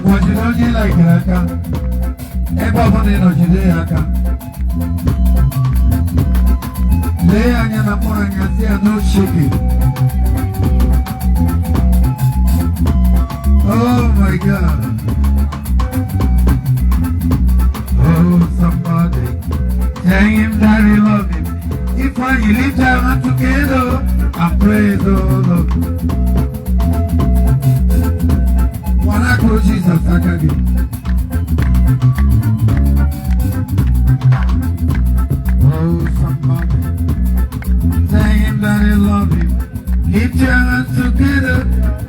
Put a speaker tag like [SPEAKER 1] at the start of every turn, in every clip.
[SPEAKER 1] Onye like aka. Everybody knows CeeJay aka. Lay Anyanele for Anyanele, no shaking. Oh my God. Oh, somebody tell him that you love him. If when you lift your hand together and praise the Lord. Wanna go Jesus again. Oh, somebody tell him that you love him. Lift your hands together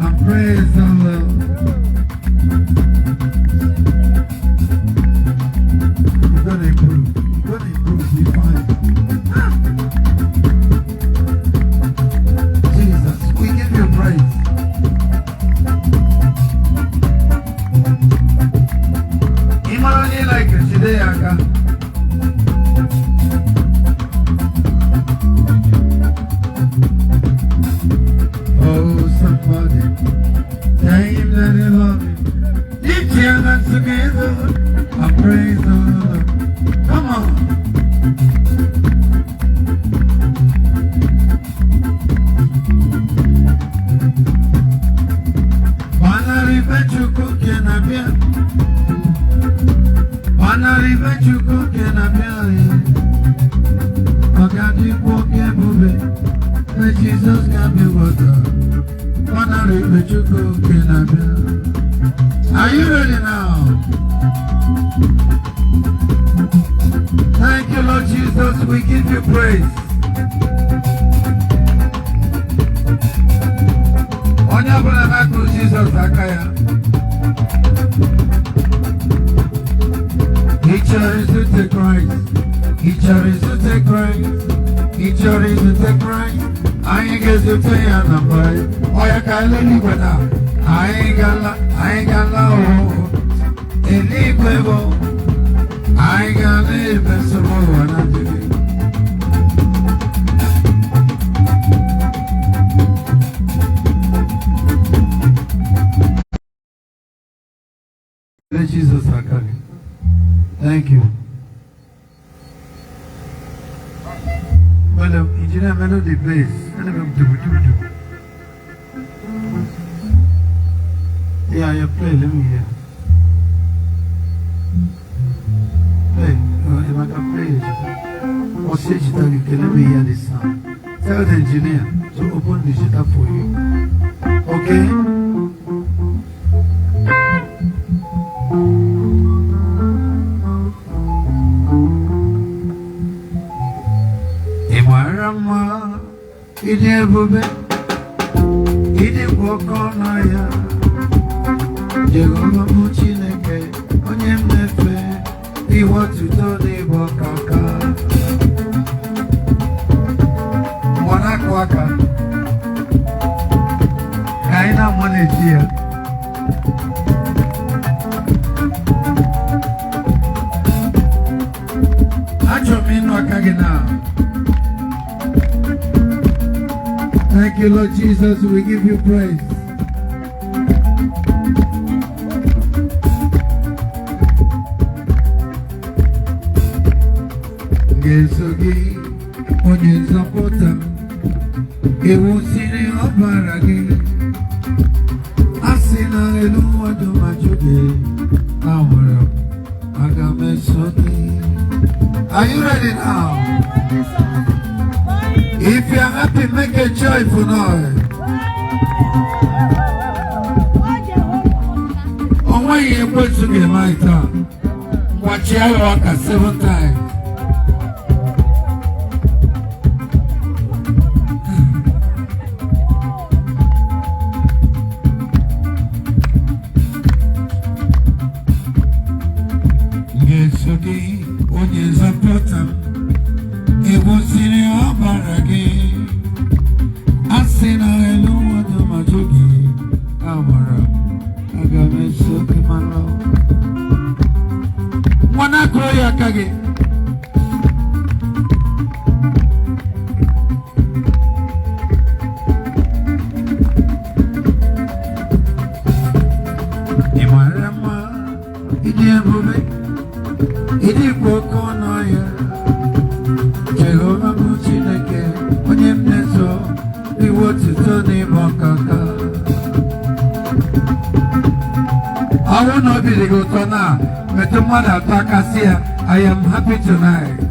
[SPEAKER 1] and praise the Lord. You're gonna improve. You're gonna improve. Be fine. Jesus, we give you praise. Imani like CeeJay aka. Oh, somebody tell him that you love him. Lift your hands together and praise the Lord. Come on. Banaribe chukuke na bia. Banaribe chukuke na bia. Ogadi kwoke bube. May Jesus can be water. Banaribe chukuke na bia. Are you ready now? Thank you, Lord Jesus. We give you praise. Onye abụla na-akụrụ Jesus aka ya. He chose to take Christ. He chose to take Christ. He chose to take Christ. Anyị ga-ezute ya na mbara. Ọ ya ka eluigwe na. Anyị gala o. Eluigwe bụ. Anyị gala ebe nsogbu ụwa na-adịghị. Jesus Akari. Thank you. Well, engineer melody plays. Yeah, you play. Let me hear. Play. If I can play, or say it, let me hear this sound. Tell the engineer to open the shit up for you. Okay? Imarama, ide bube, ide bokona ya. Jehova muchineke, onye mmefe, iwo tuto ni bokaka. Mwana kwaka, kaina mwanejia. Acho minu akagina. Thank you, Lord Jesus. We give you praise. Gesogi, Onye zapota, Ewusiri obaragi, Asina elu wadu majuge, Awara, Agame sogi. Are you ready now? If you are happy, make a joyful noise. Onwe you able to get my tongue. Watch your walk 7 times. Yes, okay. Onye zapota. Ewusiri obaragi, asina elu wadu majugi, awara, agame soki malo. Mwana kroya kage. Imarama, Idiabube, Idiboko Noya, Jehovah Muchineke, Onye Mneso, Iwotu Tony Bokaka. I will not be the good now, but the mother Takasia, I am happy tonight.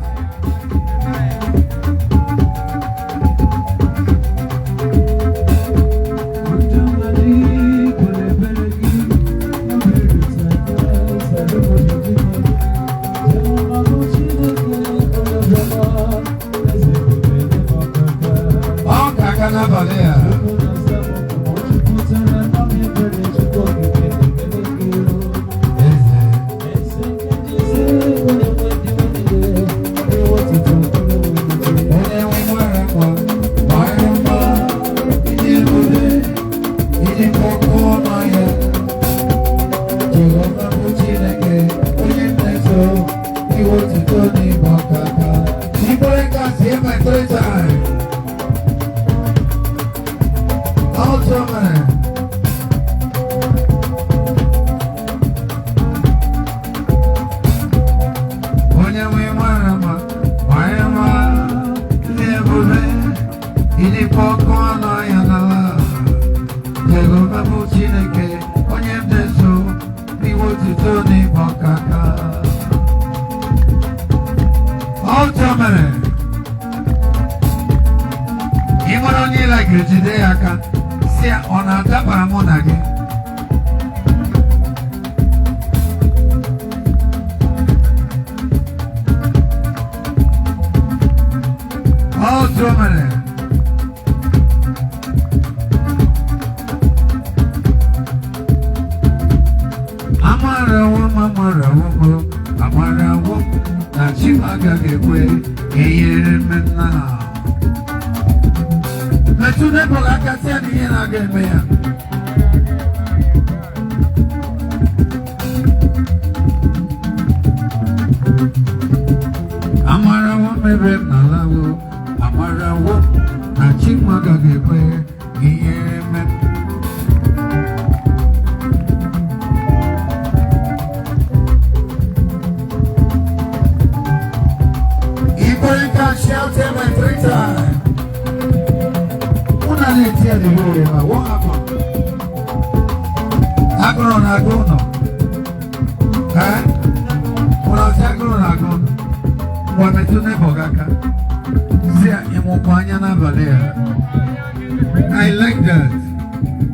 [SPEAKER 1] I like that.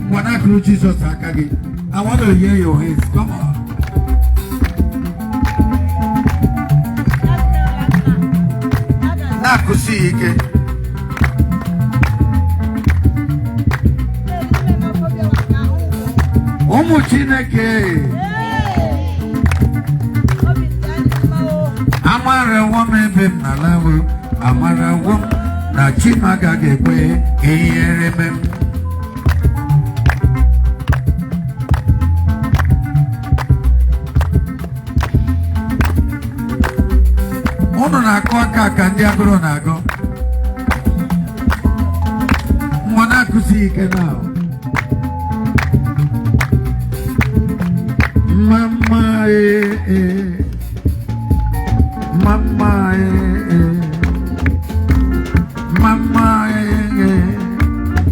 [SPEAKER 1] When I grew Jesus Akagi, I want to hear your hands. Come on. Nakusike. Chineke. Amara woman bim na lawo. Amara woman na chimaga gekwe. Eyeremem. Ono na kwa kaka ndi agro na go. Mwana kusike now. Mama Mama Mama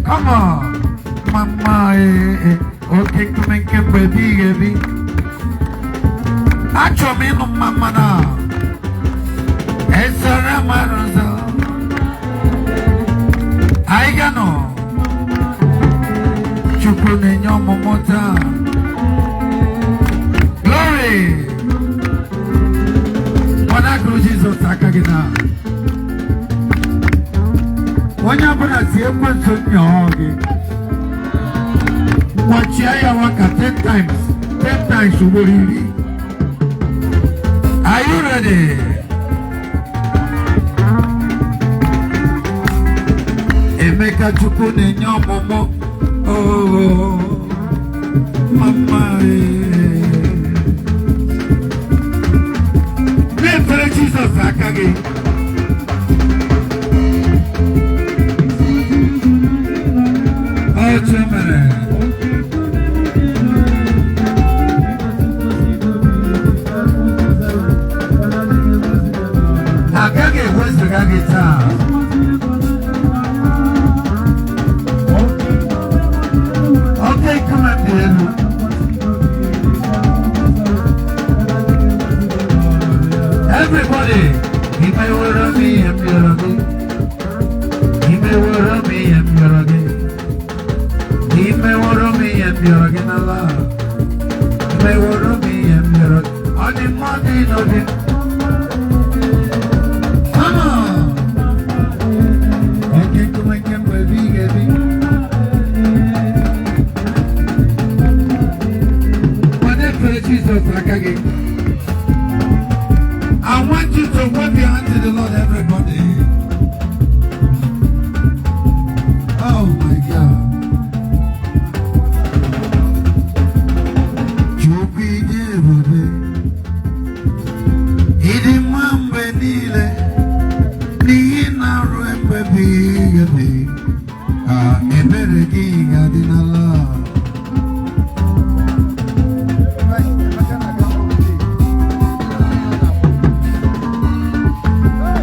[SPEAKER 1] come on Mama okay come and get ready acho me no mama na esara marozo aigano chukune nyomo mota Jesus akagina wanya bana tie kwanso nyoge wachia ya waka 10 times uboriri. Are you ready? Emeka chukune nyomomo oh mama Jesus akage oh chemere Come on. Okay, come on, come baby. Whatever Jesus, I want you to wave your hand to the Lord, everybody. Oh my God.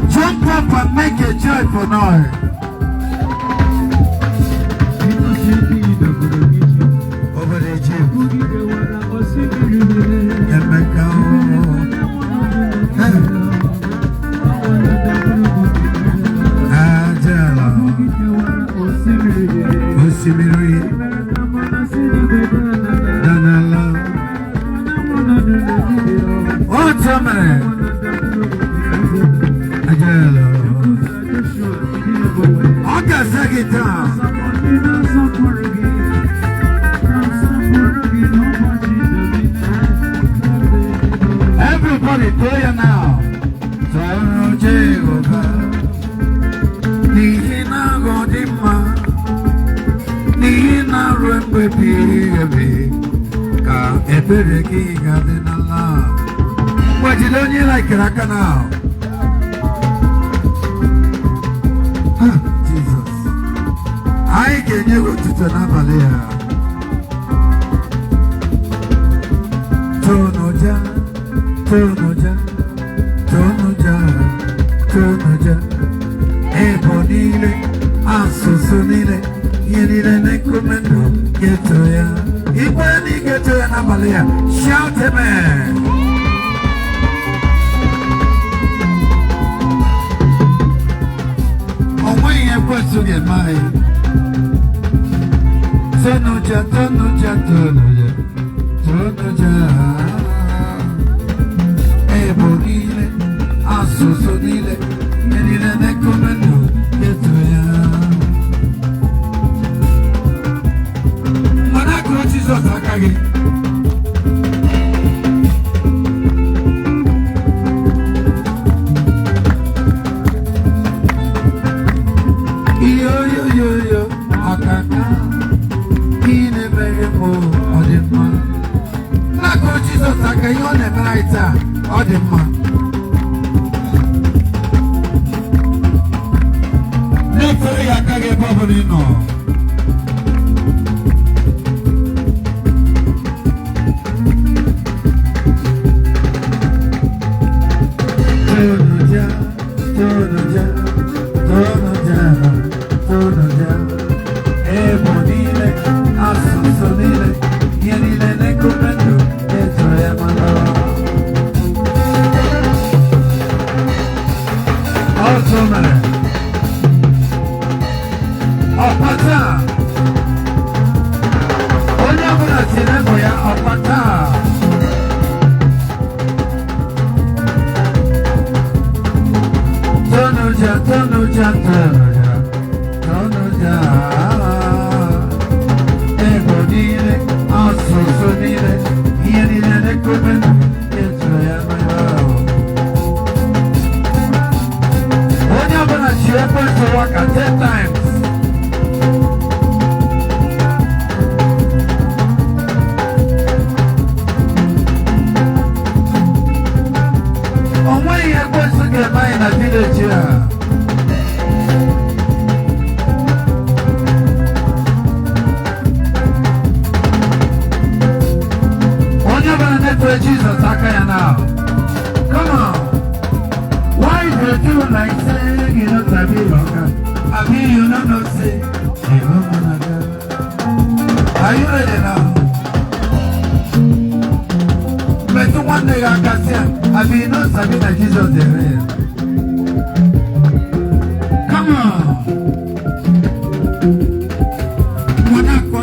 [SPEAKER 1] Jump up and make a joyful noise. Over the gym. Everybody play now. What you don't you like Raka now? Jesus. I can you go to Tanavalia. Tonoja, Ebonile, Asusunile, Yenile Nekumendo, Getoya, Ibani Getoya Navalia, shout amen. Onwe wants to get mine. Tonoja. Ebonile, Asusunile, Yenile Nekumendo, Getoya. Manako Jesus Akagi. Yo, Akaka, Ine Beremo, Odema. Nako Jesus Akayone Braita, Odema. Neto Yakage Babolino. Ebonile, Asusonile, Yenile Nekumendo, Getoya Malo. Automane. Opata. Onye bula tinebo ya opata. Tonoja. Ebonile, Asusonile, Yenile Nekumendo, Getoya Malo. Onye bula tinebo to work at 10 times. Onwe wants to get mine in a village here. For Jesus, Akaya now. Come on. Why do you like saying you know Tabi Loka? I mean you know say. Are you ready now? But one day I can say, I mean you know Tabi that Jesus is real. Come on.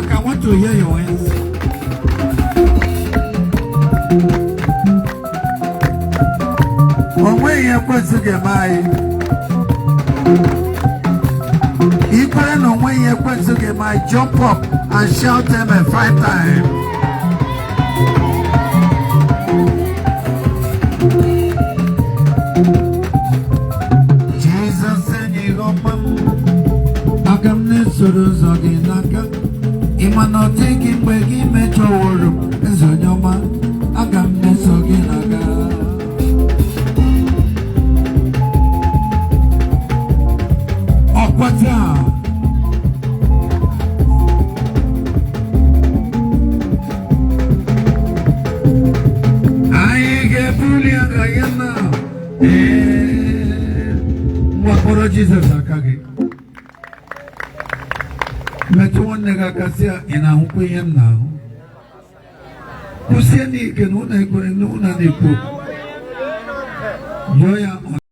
[SPEAKER 1] I want to hear your hands. ekwensu ga-eme ikwere na onwe ihe ekwensu ga-eme jump up and shout amen 5 times. Jesus enyi goma agam ne soro zogi naka imano teki mbegi mecho woro ezonyoma agam ne sogi naka okwata aige bulia gayana Mwakoro Jesus akage Metuwa nega kasia ina huku yen na Kusia ni ike nuna iko nuna niku Yoya